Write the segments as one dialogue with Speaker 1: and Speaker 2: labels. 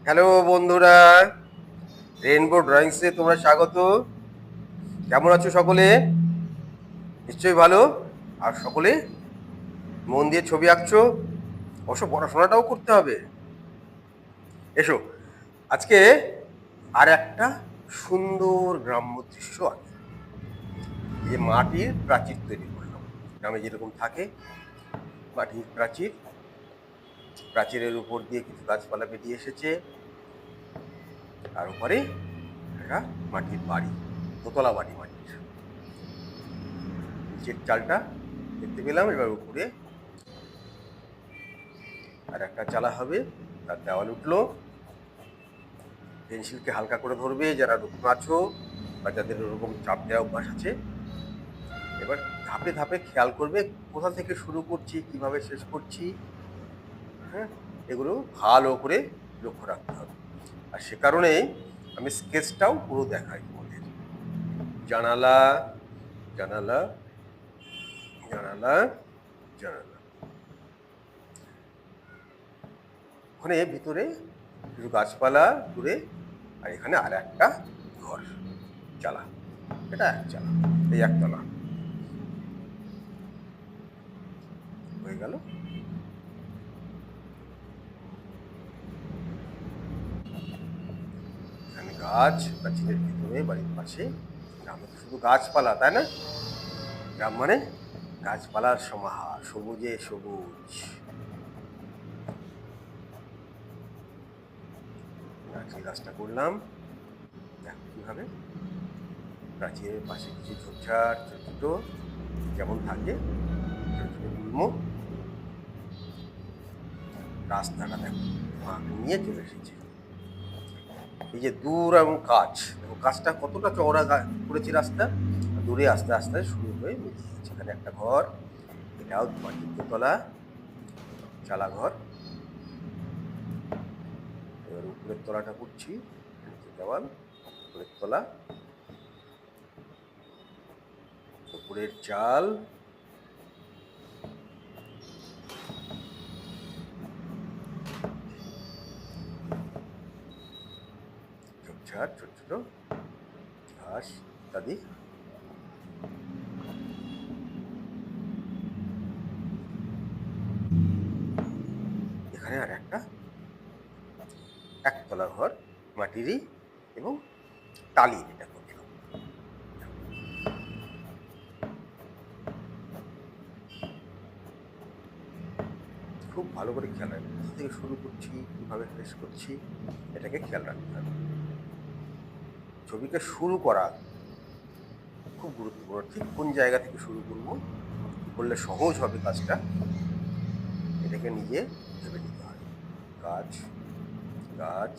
Speaker 1: Hello বন্ধুরা, rainbow ড্রয়িংসে তোমরা স্বাগত। কেমন আছো সকলে? নিশ্চয়ই ভালো। আর সকলে মন দিয়ে ছবি আঁকছো, অবশ্য পড়াশোনাটাও করতে হবে। এসো, আজকে আর একটা সুন্দর গ্রাম্য দৃশ্য আঁকি। এই যে মাটির প্রাচীর তৈরি করলাম, গ্রামে যেরকম থাকে মাটির প্রাচীর, প্রাচীরের উপর দিয়ে কিছু গাছপালা বেরিয়ে এসেছে, তার উপরে একটা মাটির বাড়ি, দোতলা বাড়ি মাটির। নিচের চালটা দেখতে পেলাম, এবার উপরে আর একটা চালা হবে, তার দেওয়াল উঠলো। পেন্সিলকে হালকা করে ধরবে যারা নতুন আছো বা যাদের ওরকম চাপ দেওয়া অভ্যাস আছে। এবার ধাপে ধাপে খেয়াল করবে কোথা থেকে শুরু করছি, কিভাবে শেষ করছি। হ্যাঁ, এগুলো ভালো করে লক্ষ্য রাখতে হবে। আর সে কারণে আমি স্কেচটাও পুরো দেখাই তোমাদের। জানালা, জানালা, জানালা, জানালা, ওখানে ভিতরে কিছু গাছপালা দূরে, আর এখানে আর একটা ঘর, চালা। এটা এক চালা, এই একতলা হয়ে গেল। এখানে গাছ, প্রাচীরের ভিতরে বাড়ির পাশে। গ্রামে তো শুধু গাছপালা, তাই না? গ্রাম মানে গাছপালার সমাহার, সবুজে সবুজ। নারকেল গাছটা করলাম, দেখো কিভাবে প্রাচীরের পাশে কিছু ঝোপঝাড় ছোট ছোট যেমন থাকে, ছোট ছোট গুল্ম। রাস্তাটা দেখো মাকে নিয়ে চলে এসেছে। এই যে দূর এবং কাছ, দেখো কাছটা কতটা চওড়া করেছি রাস্তা, দূরে আস্তে আস্তে শুরু হয়ে মিলিয়ে গেছে। এখানে একটা ঘর, এটাও মাটির দোতলা চালা ঘর। এবার উপরের তলাটা করছি, দেওয়াল, উপরের তলা, উপরের চাল, ঝোপঝাড় ছোট ছোট ঘাস ইত্যাদি। এখানে আর একটা একতলা ঘর, মাটিরই এবং টালির। এটা করলাম, খুব ভালো করে খেয়াল রাখবে কোথা থেকে শুরু করছি, কিভাবে শেষ করছি, এটাকে খেয়াল রাখতে হবে। ছবিকে শুরু করা খুব গুরুত্বপূর্ণ, ঠিক কোন জায়গা থেকে শুরু করবো, কি করলে সহজ হবে কাজটা, এটাকে নিজে ভেবে নিতে হয়। গাছ, গাছ,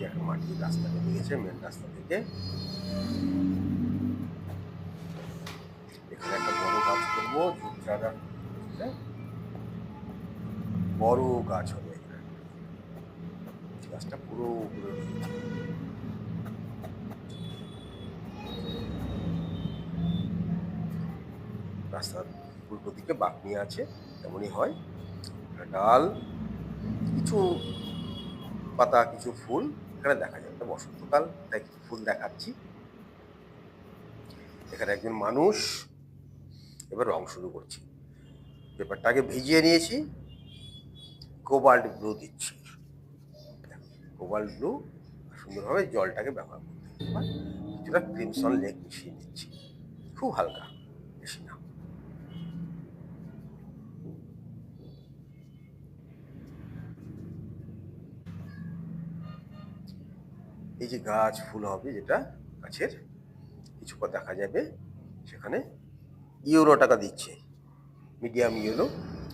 Speaker 1: একটা মাটির রাস্তা বেরিয়ে গেছে মেন রাস্তা থেকে। এখানে একটা বড় গাছ করবো, ঝোপঝাড়, বড় গাছ হবে এখানে। গাছটা পুরো উপরে উঠেছে। রাস্তার উল্টো দিকে বাঁক নিয়ে আছে, তেমনই হয়। ডাল, কিছু পাতা, কিছু ফুল এখানে দেখা যায়। এটা বসন্তকাল, তাই কিছু ফুল দেখাচ্ছি। এখানে একজন মানুষ। এবার রং শুরু করছি। পেপারটাকে ভিজিয়ে নিয়েছি, কোবাল্ট ব্লু দিচ্ছি। কোবাল্ট ব্লু সুন্দরভাবে জলটাকে ব্যবহার করতে হবে। কিছুটা ক্রিমসন লেক মিশিয়ে নিচ্ছি, খুব হালকা, বেশি না। এই যে গাছ ফুল হবে, যেটা গাছের কিছু দেখা যাবে, সেখানে ইউরো টাকা দিচ্ছে, মিডিয়াম ইউরো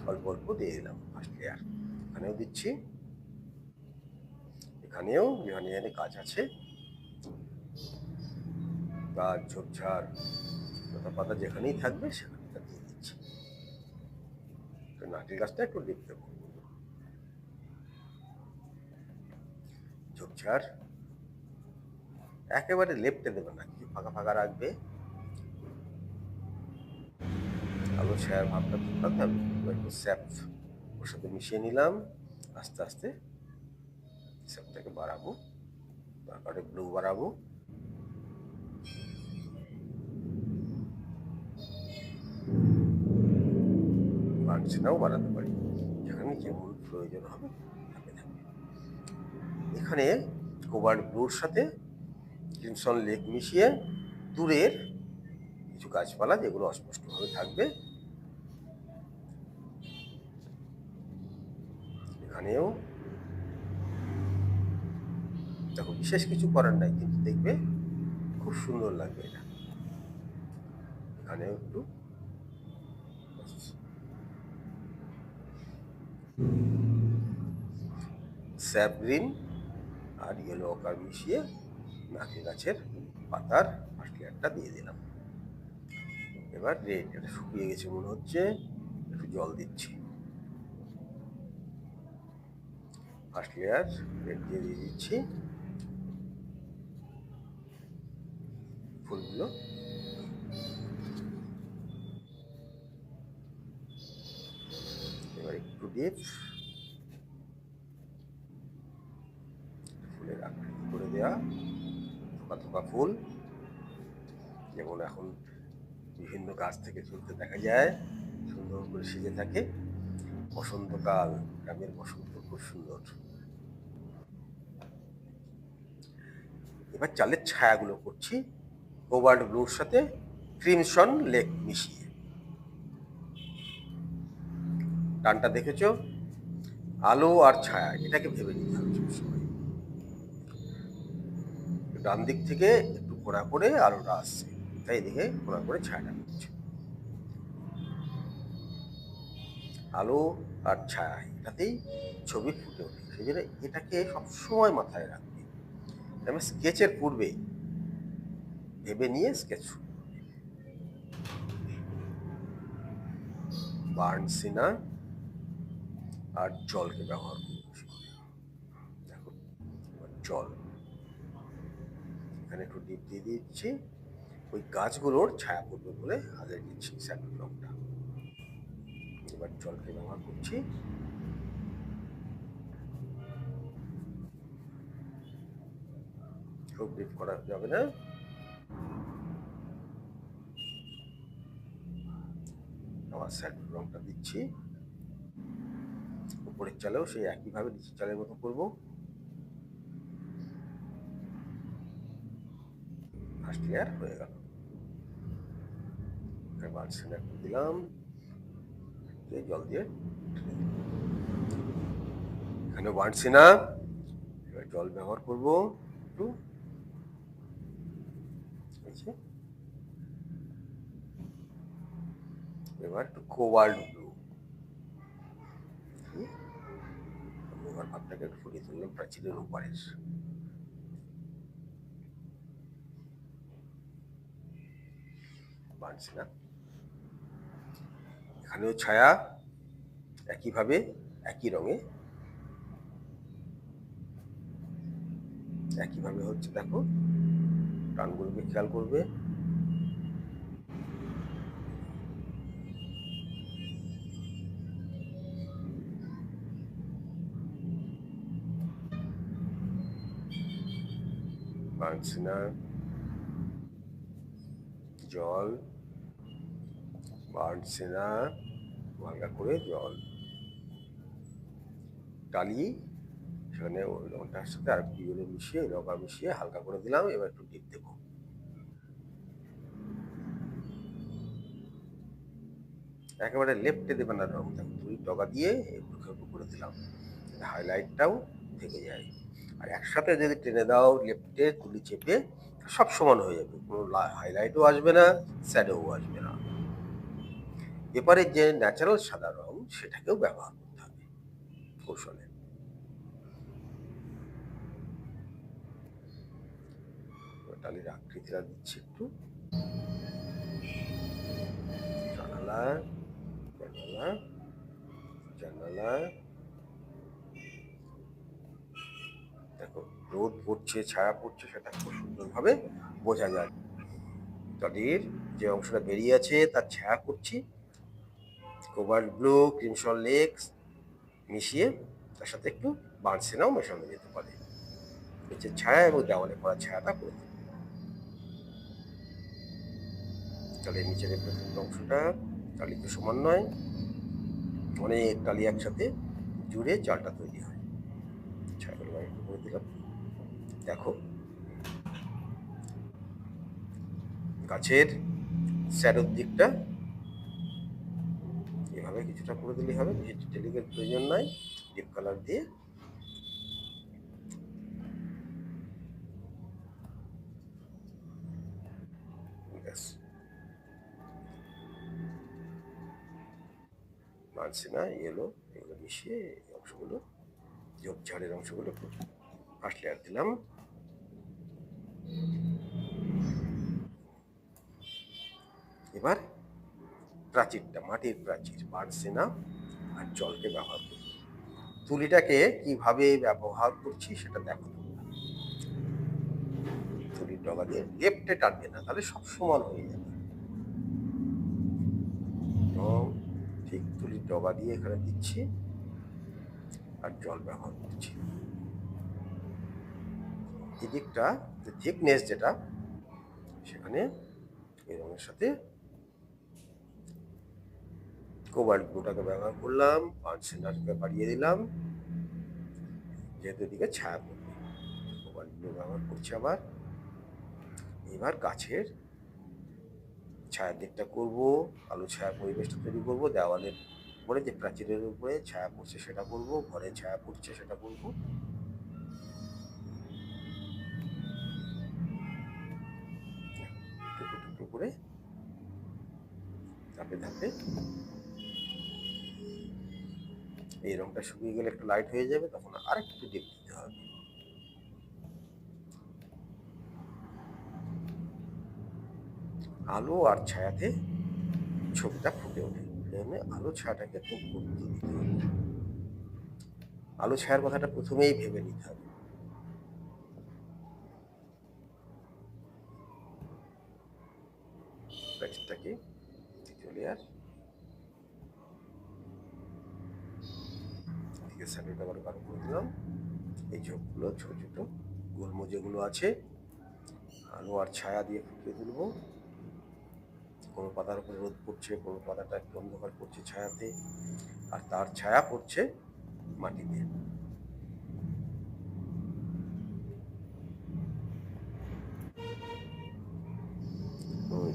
Speaker 1: অল্প অল্প দিয়ে দিলাম ফার্স্ট লেয়ার। এখানেও দিচ্ছি, এখানেও যেখানে যেখানে গাছ আছে, গাছ ঝোপঝাড় লতা পাতা যেখানেই থাকবে সেখানে দিয়ে দিচ্ছি। নারকেল গাছটা একটু লিপ দেবো, ঝোপঝাড় একেবারে লেপটে দেবে না, কিছু ফাঁকা ফাঁকা রাখবে, আলো ছায়ার ভাবটা থাকতে হবে। একটু স্যাপ ওর সাথে মিশিয়ে নিলাম, আস্তে আস্তে স্যাপটাকে বাড়াবো, তারপরে ব্লু বাড়াবো। বাড়ছেনাও বাড়াতে পারি, যেখানে যেমন প্রয়োজন হবে থাকে থাকে। এখানে কোবাল্ট ব্লুর সাথে ক্রিমসন লেক মিশিয়ে দূরের কিছু গাছপালা যেগুলো অস্পষ্টভাবে থাকবে এখানেও দেখো, বিশেষ কিছু করার নাই, কিন্তু দেখবে খুব সুন্দর লাগবে এটা। এখানেও একটু স্যাপ গ্রিন আর ইয়েলো অকার মিশিয়ে নারকেল গাছের পাতার ফার্স্ট লেয়ারটা দিয়ে দিলাম। এবার রেড, এটা শুকিয়ে গেছে মনে হচ্ছে, একটু জল দিচ্ছি। ফার্স্ট লেয়ার রেড দিয়ে দিচ্ছি। ফুলগুলো এবার একটু ডিপ ফুলের আকৃতি করে দেওয়া, থোকা থোকা ফুল, যেমন এখন বিভিন্ন গাছ থেকে ঝুলতে দেখা যায়, সুন্দর করে সেজে থাকে। বসন্তকাল, গ্রামের বসন্ত খুব সুন্দর। এবার চালের ছায়াগুলো করছি কোবাল্ট ব্লুর সাথে ক্রিমসন লেক মিশিয়ে। টানটা দেখেছো? আলো আর ছায়া, এটাকে ভেবে নিতে হবে সবসময়। ডান দিক থেকে একটু ঘোরা করে আলোটা আসছে, তাই দিকে ঘোরা করে ছায়াটা করছে। আলো আর ছায়া এটাতেই ছবি ফুটে ওঠে, সেই জন্য এটাকে সবসময় মাথায় রাখবে। আমি স্কেচের পূর্বে ভেবে নিয়ে স্কেচ শুরু করবে। বার্নসিনা আর জলকে ব্যবহার করবে। দেখো জল এখানে একটু ডিপ দিয়ে দিচ্ছি, ওই গাছগুলোর ছায়া পড়বে বলে হাতে দিচ্ছি স্যান্ডেল রংটা। এবার জলকে ব্যবহার করছি। খুব ডিপ করা যাবে না। আবার স্যান্ডেল রংটা দিচ্ছি। উপরের চালেও সেই একইভাবে নিচের চালের মতো করবো। ফার্স্ট লেয়ার হয়ে গেল। বার্নসিনা একটু দিলাম, জল দিয়ে এখানে বার্নসিনা। এবার জল ব্যবহার করবো একটু। এবার একটু কোবাল্ট ব্লু, এবার ভাবটাকে একটু ফুটিয়ে তুললাম প্রাচীরের উপরে। বার্নসিনা এখানেও ছায়া একইভাবে একই রঙে একইভাবে হচ্ছে। দেখো টানগুলোকে খেয়াল করবে। বার্নসিনা, জল, বার্নসিনা, হালকা করে জল, টালি, সেখানে ওই রঙটার সাথে আর একটু ইয়েলো মিশিয়ে লঙ্কা মিশিয়ে হালকা করে দিলাম। এবার একটু ডিপ দেবো। একেবারে লেফটে দেবে না রং, দেখো দুই ডগা দিয়ে একটু একটু করে দিলাম, হাইলাইটটাও থেকে যায়। আর একসাথে যদি টেনে দাও লেফটে তুলি চেপে, সব সমান হয়ে যাবে, কোনো হাইলাইটও আসবে না, শ্যাডোও আসবে না। এবারে যে ন্যাচারাল সাদা রং সেটাকেও ব্যবহার করতে হবে কৌশলে। টালির আকৃতিটা দিচ্ছি একটু, জানালা জানালা জানালা। দেখো রোদ পড়ছে, ছায়া পড়ছে, সেটা খুব সুন্দরভাবে বোঝা যায়। টালির যে অংশটা বেরিয়ে আছে তার ছায়া করছি, কোবাল্ট ব্লু, ক্রিমসন লেক্স মিশিয়ে তার সাথে একটু বার্ন সিনাও মেশানো যেতে পারে। নিচের ছায়া এবং দেওয়ালে করা ছায়াটা করে দেবে। তাহলে নিচের এই প্রথম অংশটা টালিতে সমান নয়, অনেক টালি একসাথে জুড়ে চালটা তৈরি হয়। ছায়াগুলো একটু করে দিলাম। দেখো গাছের স্যারোর দিকটা এভাবে কিছুটা করে দিলেই হবে, বেশি ডিটেলিংয়ের প্রয়োজন নাই। ডিপ কালার দিয়ে ব্যাস মানছি না, ইয়েলো এগুলো মিশিয়ে এই অংশগুলো ঝোপঝাড়ের অংশগুলো ফার্স্ট লেয়ার দিলাম। এবার প্রাচীরটা, মাটির প্রাচীর, বার্নসেনা আর জলকে ব্যবহার করব। তুলিটাকে কিভাবে ব্যবহার করছি সেটা দেখো। তুলির ডগা দিয়ে লেফটে টানবে না, তাহলে সব সমান হয়ে যাবে। এবং ঠিক তুলির ডগা দিয়ে এখানে দিচ্ছি আর জল ব্যবহার করছি। এদিকটা যে থিকনেস যেটা, সেখানে এই রঙের সাথে কোবাল্ট ব্লুটাকে ব্যবহার করলাম, বার্নসেনারকে বাড়িয়ে দিলাম যেহেতু এদিকে ছায়া পড়বে। কোবাল্ট ব্লু ব্যবহার করছি আবার। এবার গাছের ছায়ার দিকটা করব, আলো ছায়া পরিবেশটা তৈরি করব। দেওয়ালের উপরে যে প্রাচীরের উপরে ছায়া পড়ছে সেটা করব, ঘরে ছায়া পড়ছে সেটা করব। টুকরো টুকরো করে ধাপে ধাপে। এই রংটা শুকিয়ে গেলে একটু লাইট হয়ে যাবে, তখন আরেকটু ডিপ দিতে হবে। আলো আর ছায়াতে ছবিটা ফুটে ওঠে, আলো ছায়াটাকে খুব গুরুত্ব দিতে হবে। আলো ছায়ার কথাটা প্রথমেই ভেবে নিতে হবে। প্যাকেটটাকে দ্বিতীয় লেয়ার দিকে স্যান্ডেলটা আবার গাঢ় করে দিলাম। এই ঝোপগুলো ছোট ছোট গুল্ম যেগুলো আছে আলো আর ছায়া দিয়ে ফুটিয়ে তুলব। কোনো পাতার উপরে রোদ পড়ছে, কোনো পাতাটা একটু অন্ধকার পড়ছে ছায়াতে, আর তার ছায়া পড়ছে মাটিতে।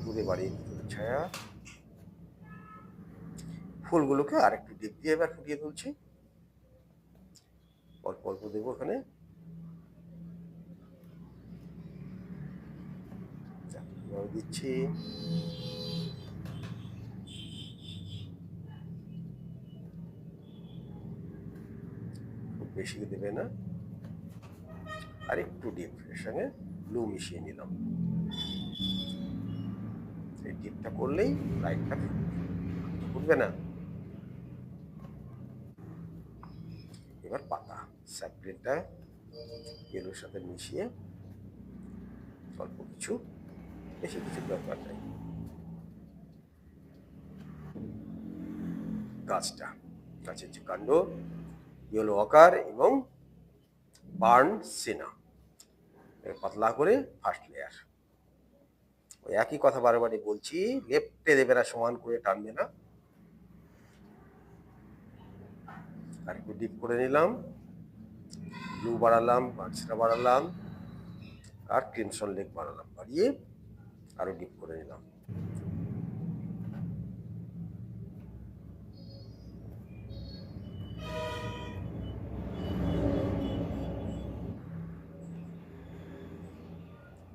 Speaker 1: দূরে বাড়িয়ে ভিতরে ছায়া। ফুলগুলোকে আরেকটু ডিপ দিয়ে এবার ফুটিয়ে তুলছি। অল্প অল্প দেবো এখানে। দিচ্ছি খুব বেশি দেবে না, আর একটু ডিপ, এর সঙ্গে ব্লু মিশিয়ে নিলাম। এই ডিপটা করলেই লাইটটা ফুটবে না। এবার পাতা স্যাপ্লিনটা ইয়েলোর সাথে মিশিয়ে অল্প কিছু, বেশি কিছু দরকার নেই। গাছের যে কাণ্ড, ইয়েলো অকার এবং বার্নসেনা পাতলা করে ফার্স্ট লেয়ার। ওই একই কথা বারবারই বলছি, লেফটে দেবে না, সমান করে টানবে না। আর একটু ডিপ করে নিলাম, ব্লু বাড়ালাম, বার্নসেনা বাড়ালাম, আর ক্রিমসন লেক বাড়ালাম, বাড়িয়ে আরো ডিপ করে নিলাম।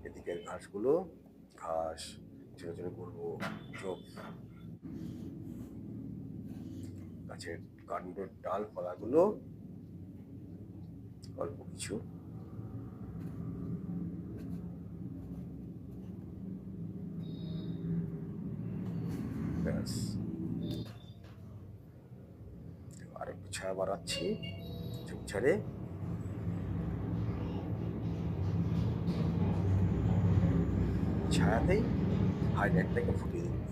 Speaker 1: এদিকের ঘাসগুলো, ঘাস ছোট ছোট করবো, ঝোপ, গাছের কাণ্ডের ডাল পালাগুলো অল্প কিছু, ব্যাস। আর একটু ছায়া বাড়াচ্ছি ঝোপঝাড়ে। ছায়াতেই হাইলাইটটাকে ফুটিয়ে দেব।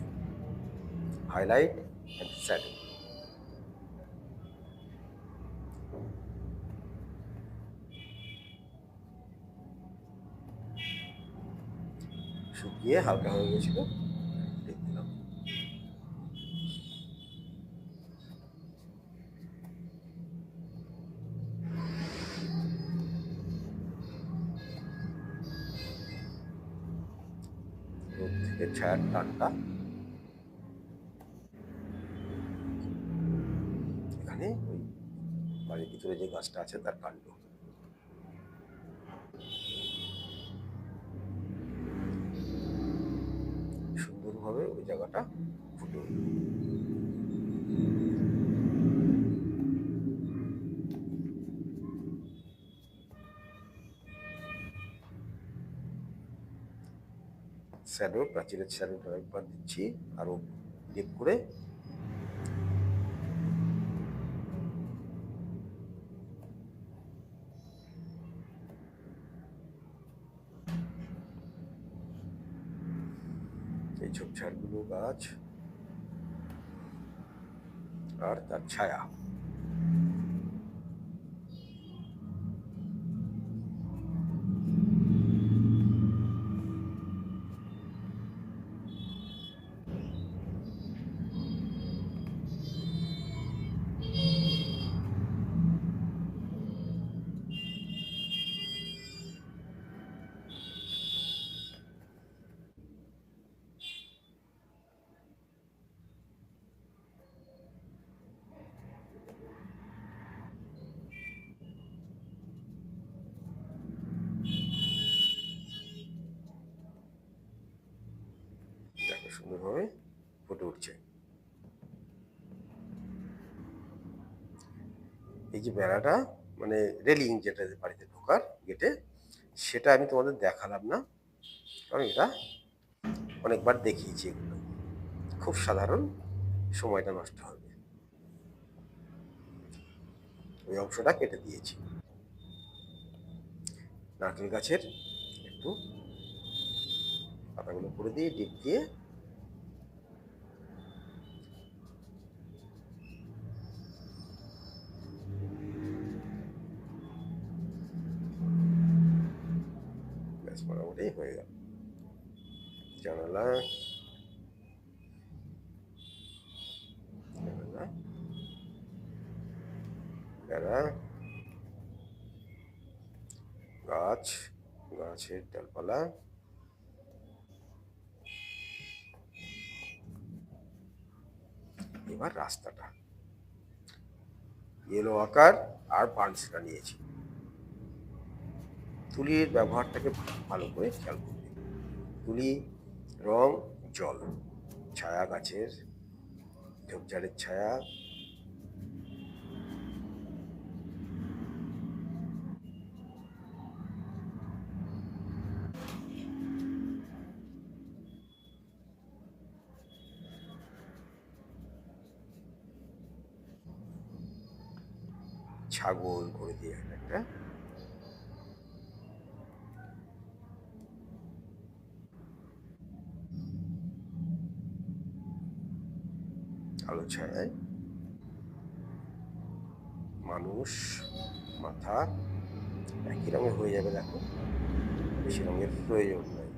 Speaker 1: Highlight and shadow. দিয়ে হালকা হয়ে গেছিল, টিপ দিলাম। রোদ থেকে ছায়ার টানটা এখানে ওই বাড়ির ভিতরে যে গাছটা আছে তার কাণ্ড। সুন্দরভাবে ওই জায়গাটা ফুটে উঠল। শ্যাডো, প্রাচীরের শ্যাডোটা একবার দিচ্ছি আরো ডিপ করে। এই ঝোপঝাড়গুলো গাছ আর তার ছায়া, দেখো সুন্দরভাবে ফুটে উঠছে। এই যে বেড়াটা মানে রেলিং যেটা বাড়িতে ঢোকার গেটে, সেটা আমি তোমাদের দেখালাম না, কারণ এটা অনেকবার দেখিয়েছি। এগুলো খুব সাধারণ, সময়টা নষ্ট হবে, ওই অংশটা কেটে দিয়েছি। নারকেল গাছের একটু পাতাগুলো করে দিয়ে ডিপ দিয়ে ব্যাস মোটামুটি হয়ে গেল। জানালা জানালা বেড়া, গাছ, গাছের ডালপালা, এবার রাস্তাটা ইয়েলো আকার আর পাঞ্চটা নিয়েছি। তুলির ব্যবহারটাকে ভালো করে খেয়াল করবে। তুলি, রং, জল, ছায়া, গাছের ঝোপঝাড়ের ছায়া, ছাগল করে দিয়ে একটা আলো ছায়ায় মানুষ, মাথা একই রঙের হয়ে যাবে। দেখো বেশি রঙের প্রয়োজন নাই,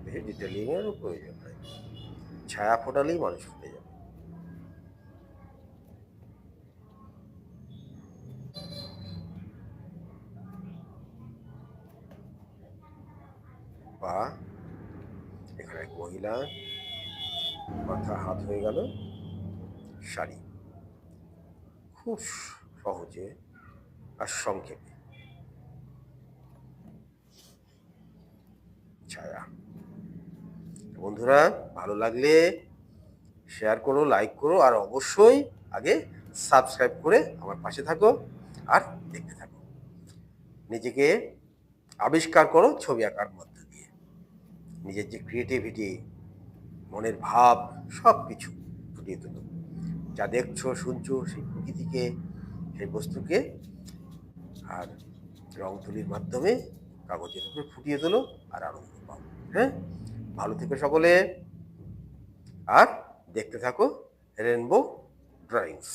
Speaker 1: বেশি ডিটেলিংয়েরও প্রয়োজন নাই, ছায়া ফোটালেই মানুষ ফুটে যাবে। বা এখানে এক মহিলা, মাথা হাত হয়ে গেল, শাড়ি, খুব সহজে আর সংক্ষেপে ছায়া। বন্ধুরা ভালো লাগলে শেয়ার করো, লাইক করো, আর অবশ্যই আগে সাবস্ক্রাইব করে আমার পাশে থাকো আর দেখতে থাকো। নিজেকে আবিষ্কার করো ছবি আঁকার মধ্য দিয়ে। নিজের যে ক্রিয়েটিভিটি, মনের ভাব, সব কিছু ফুটিয়ে তোলো। যা দেখছো শুনছো সেই প্রকৃতিকে, সেই বস্তুকে, আর রং তুলির মাধ্যমে কাগজের উপরে ফুটিয়ে তোলো আর আনন্দ পাও। হ্যাঁ, ভালো থেকো সকলে, আর দেখতে থাকো রেনবো ড্রয়িংস।